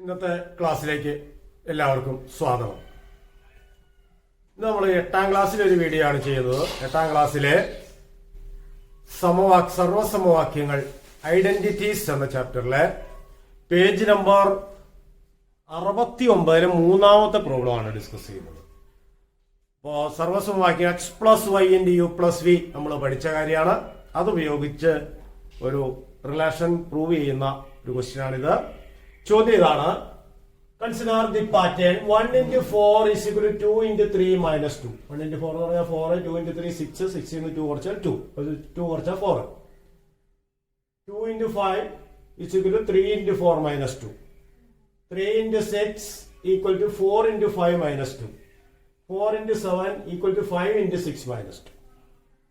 ഇന്നത്തെ ക്ലാസ്സിലേക്ക് എല്ലാവർക്കും സ്വാഗതം. ഇന്ന് നമ്മൾ 8ാം ക്ലാസ്സിലെ ഒരു വീഡിയോ ആണ് ചെയ്യുന്നത്. 8ാം ക്ലാസ്സിലെ സർവസമവാക്യങ്ങൾ ഐഡന്റിറ്റീസ് എന്ന ചാപ്റ്ററിലെ പേജ് നമ്പർ 69 മൂന്നാമത്തെ പ്രോബ്ലം ആണ് ഡിസ്കസ് ചെയ്യുന്നത്. അപ്പോൾ സർവസമവാക്യം x plus y into u plus v നമ്മൾ പഠിച്ച കാര്യമാണ്. അതുപയോഗിച്ച് ഒരു റിലേഷൻ പ്രൂവ് ചെയ്യുന്ന ഒരു ക്വസ്റ്റ്യൻ ആണിത്. ചോദ്യം ഇതാണ്: consider the pattern 1 into 4 is equal to 2 into 3 minus 2. 1 into 4 എന്ന് പറഞ്ഞാൽ 4, 2 into 3 6, 6 into 2 കുറച്ചാൽ 2, 2 കുറച്ചാൽ 4. 2 into 5 is equal to 3 into 4 minus 2. 3 into 6 equal to 4 into 5 minus 2. 4 into 7 equal to 5 into 6 minus 2.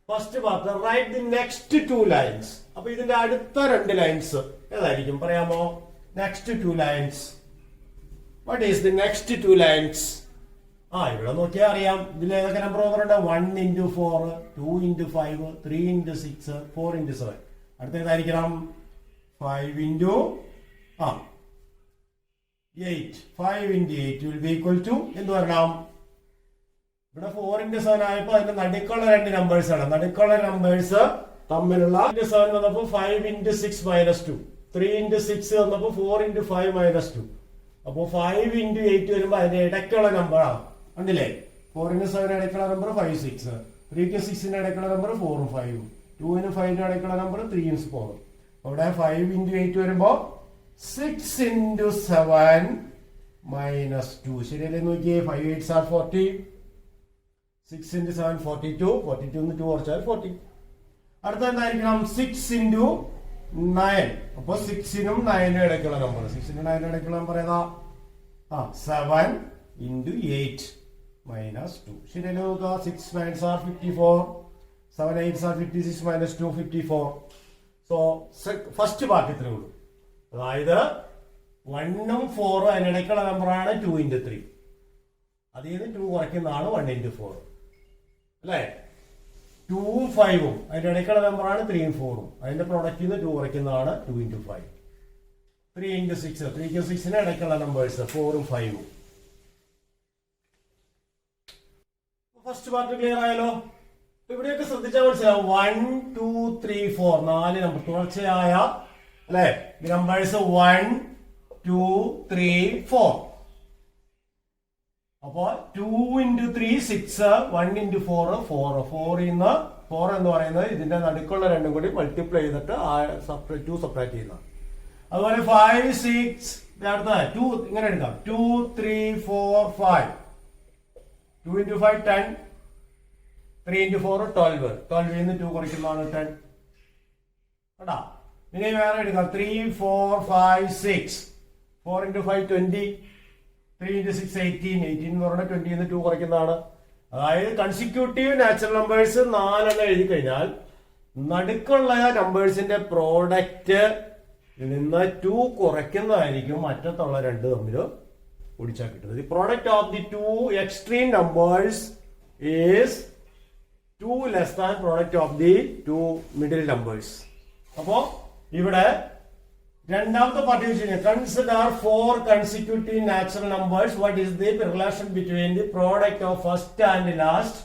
First part write the next 2 lines. അപ്പൊ ഇതിന്റെ അടുത്ത 2 lines ഏതായിരിക്കും പറയാമോ? Next 2 lines. What is the next 2 lines? ഇവിടെ നോക്കിയാൽ അറിയാം. ഇതിൽ ഏതൊക്കെ നമ്പർ ഓർമ്മയുണ്ട്? 1 into 4, 2 into 5, 3 into 6, 4 into 7. അടുത്ത ഏതായിരിക്കണം? 5 into 8. 5 into 8 will be equal to എന്ത് വരണം? ഇവിടെ 4 into 7 ആയപ്പോ അതിന്റെ നടുക്കുള്ള 2 നമ്പേഴ്സ് ആണ്. നടുക്കുള്ള നമ്പേഴ്സ് തമ്മിലുള്ള 7 വന്നപ്പോ 5 into 6 minus 2. 3 into 6 വന്നപ്പോ 4 into 5 minus 2. അപ്പോ 5 into 8 വരുമ്പോ അതിന്റെ ഇടയ്ക്കുള്ള നമ്പറാണ്. കണ്ടില്ലേ? 4 into 7 ഇടയ്ക്കുള്ള നമ്പർ 5, 6. 3 to 6 ഇടയ്ക്കുള്ള നമ്പർ 4, 5. 2 into 5 ഇടയ്ക്കുള്ള നമ്പർ 3, 4. അവിടെ 5 into 8 വരുമ്പോ 6 into 7 minus 2. ശരിയല്ലേ? നോക്കിയേ. 5 8s are 40. 6 into 7 42. 42 2 കുറച്ചാൽ 40. അടുത്ത എന്തായിരിക്കണം? 6 into 9. അപ്പൊ 6നും 9നും ഇടയ്ക്കുള്ള നമ്പർ. 6നും 9നും ഇടയ്ക്കുള്ള നമ്പർ ഏതാ? 7 into 8 minus 2. ശരിയല്ലേ? നോക്കുക. 6 9s are 54. 7 8s are 56 minus 2 54. So first part ഇത്രേ ഉള്ളൂ. അതായത് 1ഉം 4ഉം അതിനിടയ്ക്കുള്ള നമ്പറാണ് 2 into 3. അതിൽ നിന്ന് 2 കുറയ്ക്കുന്നതാണ് 1 into 4. അല്ലേ? 2ഉം 5ഉം അതിന്റെ ഇടയ്ക്കുള്ള നമ്പറാണ് 3ഉം 4ഉം. അതിന്റെ പ്രൊഡക്റ്റിൽ നിന്ന് 2 കുറയ്ക്കുന്നതാണ് 2 into 5. 3 into 6. 3ക്കും 6നും ഇടയ്ക്കുള്ള നമ്പേഴ്സ് 4ഉം 5ഉം. ഫസ്റ്റ് പാർട്ട് ക്ലിയർ ആയല്ലോ? ഇവിടെയൊക്കെ ശ്രദ്ധിച്ചാൽ മനസ്സിലാവും. 1 2 3 4 4 നമ്പർ തുടർച്ചയായ അല്ലെ നമ്പേഴ്സ് 1 2 3 4. അപ്പോ 2 into 3 6, 1 into 4 4. 4 ഇന്ന് 4 എന്ന് പറയുന്നത് ഇതിന്റെ നടുക്കുള്ള രണ്ടും കൂടി മൾട്ടിപ്ലൈ ചെയ്തിട്ട് 2 സെപ്പറേറ്റ് ചെയ്യുന്ന. അതുപോലെ 5 6 അടുത്ത 2 ഇങ്ങനെ എടുക്കാം. 2 3 4 5. 2 into 5 10. 3 into 4 12. 12 നിന്ന് 2 കുറയ്ക്കുന്നതാണ് 10. കേട്ടാ? ഇനി വേറെ എടുക്കാം. 3 4 5 6. 4 into 5 20. 3 into 6 18. 18 എന്ന് പറഞ്ഞാൽ 20 നിന്ന് 2 കുറയ്ക്കുന്നതാണ്. അതായത് കൺസിക്യൂട്ടീവ് നാച്ചുറൽ നമ്പേഴ്സ് 4 എഴുതി കഴിഞ്ഞാൽ നടുക്കുള്ള നമ്പേഴ്സിന്റെ പ്രോഡക്റ്റ് നിന്ന് 2 കുറയ്ക്കുന്നതായിരിക്കും മറ്റത്തുള്ള 2 തമ്മിൽ ഒടിച്ചാൽ കിട്ടുന്നത്. The product of the 2 extreme numbers is 2 less than product of the 2 middle numbers. അപ്പോ ഇവിടെ രണ്ടാമത്തെ പാർട്ട് വെച്ച് consider 4 consecutive natural numbers. What is the relation between the product of first and last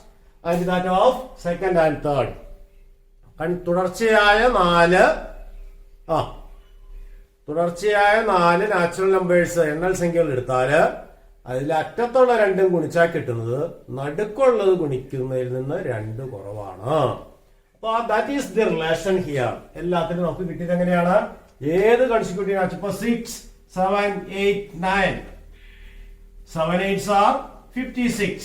and that of second and third. തുടർച്ചയായ 4 natural numbers എണ്ണൽ സംഖ്യകൾ എടുത്താല് അതിൽ അറ്റത്തുള്ള 2 ഗുണിച്ചാൽ കിട്ടുന്നത് നടുക്കുള്ളത് ഗുണിക്കുന്നതിൽ നിന്ന് 2 കുറവാണ്. അപ്പൊ that is the relation here. എല്ലാത്തിനും നമുക്ക് കിട്ടിയത് എങ്ങനെയാണ്? ഏത് കൺസിക്യൂട്ടീവ് ആണ്? ഇപ്പൊ 6 7 8 9. 7 8s are 56.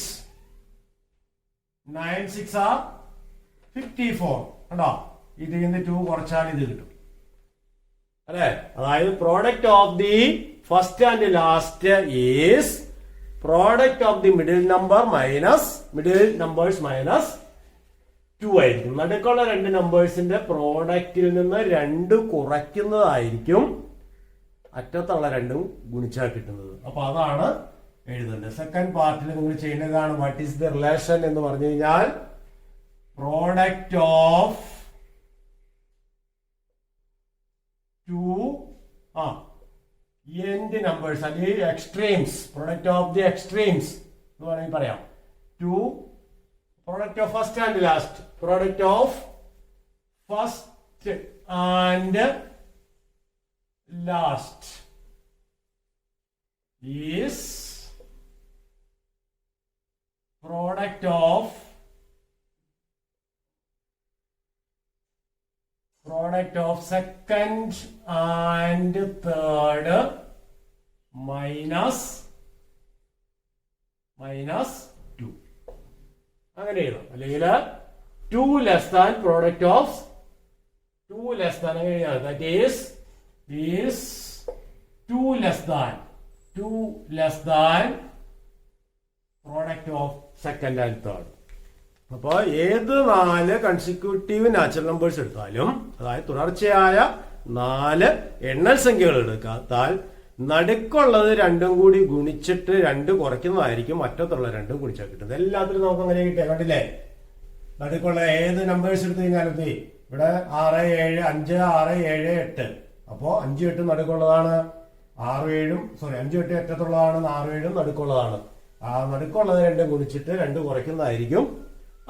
9 6 are 54. കണ്ടോ? ഇതിൽ നിന്ന് 2 കുറച്ചാൽ ഇത് കിട്ടും അല്ലെ? അതായത് product of the first and last is product of the middle numbers minus 2 ആയിരിക്കും. നടുക്കുള്ള 2 നമ്പേഴ്സിന്റെ പ്രോഡക്റ്റിൽ നിന്ന് 2 കുറയ്ക്കുന്നതായിരിക്കും അറ്റത്തുള്ള 2 ഗുണിച്ചാൽ കിട്ടുന്നത്. അപ്പൊ അതാണ് എഴുതേണ്ടത്. സെക്കൻഡ് പാർട്ടിൽ നിങ്ങൾ ചെയ്യേണ്ടതാണ് വാട്ട് ഈസ് ദി റിലേഷൻ എന്ന് പറഞ്ഞു കഴിഞ്ഞാൽ പ്രോഡക്റ്റ് ഓഫ് 2 എൻഡ് നമ്പേഴ്സ് അല്ലെങ്കിൽ extremes, product of the extremes എന്ന് വേണമെങ്കിൽ പറയാം. To product of first and last, product of first and last is product of second and third minus 2. അങ്ങനെ എഴുതാം. അല്ലെങ്കിൽ 2 less than product of 2 less than അങ്ങനെ എഴുതാം. That is 2 less than product of second and third. അപ്പോൾ ഏത് 4 consecutive natural numbers എടുത്താലും, അതായത് തുടർച്ചയായ 4 എണ്ണൽ സംഖ്യകൾ എടുത്താൽ നടുക്കുള്ളത് 2 കൂടി ഗുണിച്ചിട്ട് 2 കുറയ്ക്കുന്നതായിരിക്കും മറ്റത്തുള്ള 2 ഗുണിച്ചാൽ കിട്ടുന്നത്. എല്ലാത്തിലും നമുക്ക് അങ്ങനെ കിട്ടിയ കണ്ടില്ലേ? നടുക്കുള്ള ഏത് നമ്പേഴ്സ് എടുത്തു കഴിഞ്ഞാലും ഇവിടെ 6 7 5 6 7 8. അപ്പോ 5 8 നടുക്കുള്ളതാണ്, 6 7 5 8 അറ്റത്തുള്ളതാണ്, 6 7 നടുക്കുള്ളതാണ്. ആ നടുക്കുള്ളത് 2 ഗുണിച്ചിട്ട് 2 കുറയ്ക്കുന്നതായിരിക്കും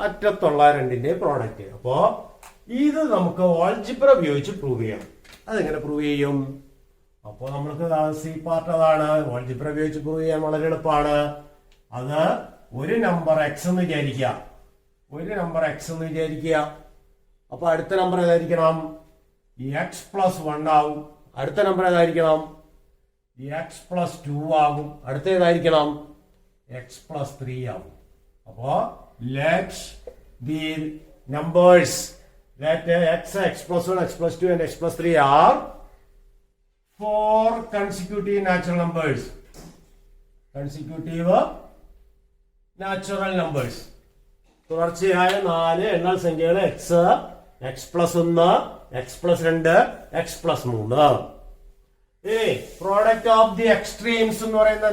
അറ്റത്തുള്ള 2ന്റെ പ്രോഡക്റ്റ്. അപ്പോ ഇത് നമുക്ക് ആൾജിബ്ര ഉപയോഗിച്ച് പ്രൂവ് ചെയ്യാം. അതെങ്ങനെ പ്രൂവ് ചെയ്യും? അപ്പോ നമ്മൾക്ക് സി പാർട്ട് അതാണ്. ആൾജിബ്ര ഉപയോഗിച്ച് പ്രൂവ് ചെയ്യാൻ വളരെ എളുപ്പമാണ്. അത് ഒരു നമ്പർ എക്സ് എന്ന് വിചാരിക്കുക. അപ്പൊ അടുത്ത നമ്പർ ഏതായിരിക്കണം? എക്സ് പ്ലസ് 1 ആവും. അടുത്ത നമ്പർ ഏതായിരിക്കണം? എക്സ് പ്ലസ് 2 ആകും. അടുത്ത ഏതായിരിക്കണം? എക്സ് പ്ലസ് 3 ആവും. അപ്പോ let the numbers that x plus 1, x plus 2 and x plus 3 are 4 consecutive natural numbers. തുടർച്ചയായ 4 എണ്ണൽ സംഖ്യകൾ X, X plus 1, X plus 2, x plus 3. Product of the extremes എന്ന് പറയുന്ന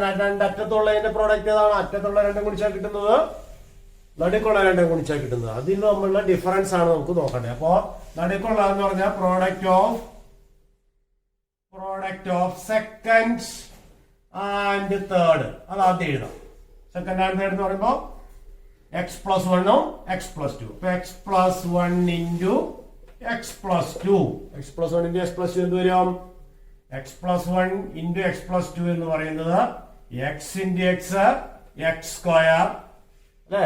അറ്റത്തുള്ളതിന്റെ product ഏതാണ്? അറ്റത്തുള്ള 2 ഗുണിച്ചാൽ കിട്ടുന്നത്, നടുക്കുള്ള 2 ഗുണിച്ചാൽ കിട്ടുന്നത്. അതിന് തമ്മിലുള്ള ഡിഫറൻസ് ആണ് നമുക്ക് നോക്കേണ്ടത്. അപ്പോ നടുക്കുള്ള എന്ന് പറഞ്ഞാൽ product of second and third. അത് ആദ്യം എഴുതാം. സെക്കൻഡ് ആൻഡ് തേർഡ് എന്ന് പറയുമ്പോ എക്സ് പ്ലസ് 1 എക്സ് പ്ലസ് 2. അപ്പൊ x plus 1 into x plus 2. X plus 1 into x plus 2 എന്ത് വരും? X plus 1 into x plus 2 എന്ന് പറയുന്നത് x into x, x square അല്ലെ?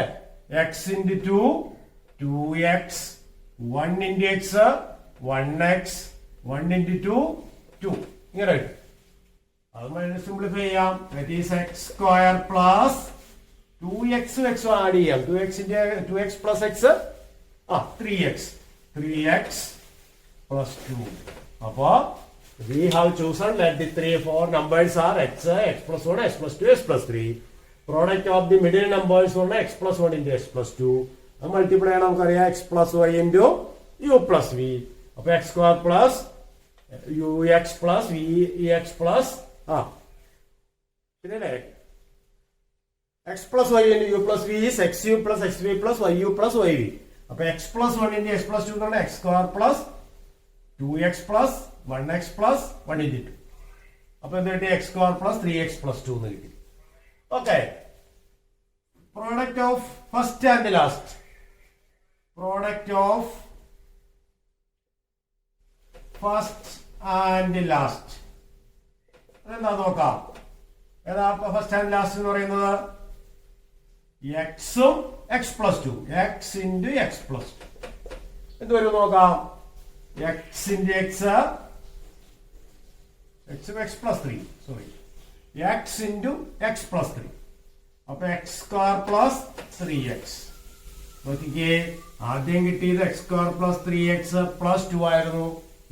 X into 2 2x, 1 into x 1x, 1 into 2 2. ഇങ്ങനെ അത് simplify ചെയ്യാം. That is x square plus 2x add ചെയ്യാം. 2x plus X 3x plus 2. അപ്പോ we have chosen that the 4 numbers are x plus 1, x plus 2, x plus 3. Product of the middle numbers on x plus 1 into x plus 2. അത് multiply ചെയ്യണം. നമുക്കറിയാം x plus y into u plus v. അപ്പൊ x square plus ux plus vex plus പിന്നെ x plus y into u plus v is xu plus xv plus yu plus yv. അപ്പൊ x plus 1 into x plus 2 എന്ന് പറഞ്ഞാൽ x square plus 2x plus 1x plus 1 into 2. അപ്പൊ എന്ത് കിട്ടി? x square plus 3x plus 2 എന്ന് കിട്ടി. Okay. Product of first and last. Product of first and last അതെന്താ നോക്കാം. ഏതാ ഫസ്റ്റ് ആൻഡ് ലാസ്റ്റ് എന്ന് പറയുന്നത്? എക്സും x plus 2. X into x plus 2 എന്ത് വരും നോക്കാം. X into x, X plus 3 sorry X into x plus 3. അപ്പൊ എക്സ് സ്ക്വയർ പ്ലസ് 3x. നോക്കിക്കേ, ആദ്യം കിട്ടിയത് X square plus 3x plus 2 ആയിരുന്നു.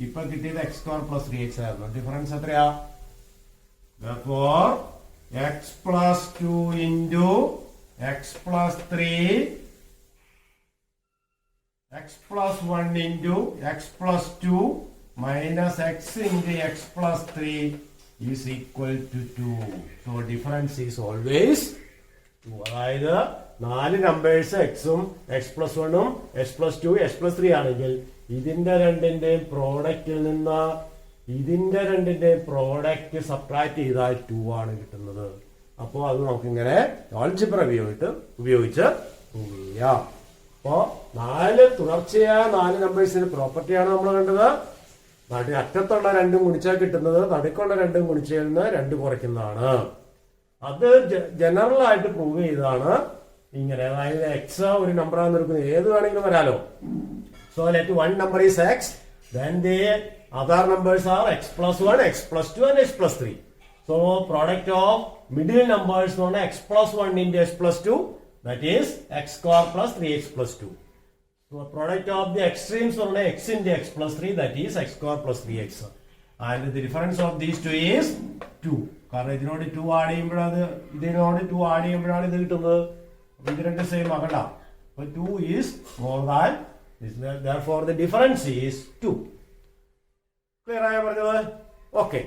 ഇപ്പൊ കിട്ടിയത് എക്സ് സ്ക്വയർ പ്ലസ് 3x ആയിരുന്നു. ഡിഫറൻസ് എത്രയാ? Therefore x plus 2 into x plus 3, x plus 1 into x plus 2 minus x into x plus 3 is equal to 2. So difference is always 2. അതായത് 4 numbers എക്സും x plus 1ഉം x plus 2 x plus 3 ആണെങ്കിൽ ഇതിന്റെ രണ്ടിന്റെയും പ്രോഡക്റ്റിൽ നിന്ന് ഇതിന്റെ രണ്ടിന്റെ പ്രോഡക്റ്റ് സബ്ട്രാക്ട് ചെയ്താൽ 2 ആണ് കിട്ടുന്നത്. അപ്പോൾ അത് നമുക്കിങ്ങനെ ആൾജിബ്ര ഉപയോഗിച്ച് പ്രൂവ് ചെയ്യാം. അപ്പോ 4 തുടർച്ചയായ 4 നമ്പേഴ്സിന്റെ പ്രോപ്പർട്ടിയാണ് നമ്മൾ കണ്ടത്. അറ്റത്തുള്ള 2 ഗുണിച്ചാൽ കിട്ടുന്നത് നടുക്കുള്ള 2 ഗുണിച്ചതിൽ നിന്ന് 2 കുറയ്ക്കുന്നതാണ്. അത് ജനറൽ ആയിട്ട് പ്രൂവ് ചെയ്തതാണ് ഇങ്ങനെ. അതായത് എക്സ് ഒരു നമ്പർ ആണെന്ന് എടുക്കുന്നത് ഏത് വേണമെങ്കിലും വരാലോ. So let 1 number is x, then the other numbers are x plus 1, x plus 2 and x plus 3. So product of middle numbers on x plus 1 into x plus 2, that is x square plus 3x plus 2. So product of the extremes on x into x plus 3, that is x square plus 3x. And the difference of these two is 2. കാരണം ഇതിനോട് 2 add ചെയ്യുമ്പോഴാണ് ഇത് കിട്ടുന്നത്. ഇത് രണ്ട് same ആകണ്ട. അപ്പോൾ 2 is more than this. Therefore the difference is 2. Clear ആയ പറഞ്ഞത്? ഓക്കെ.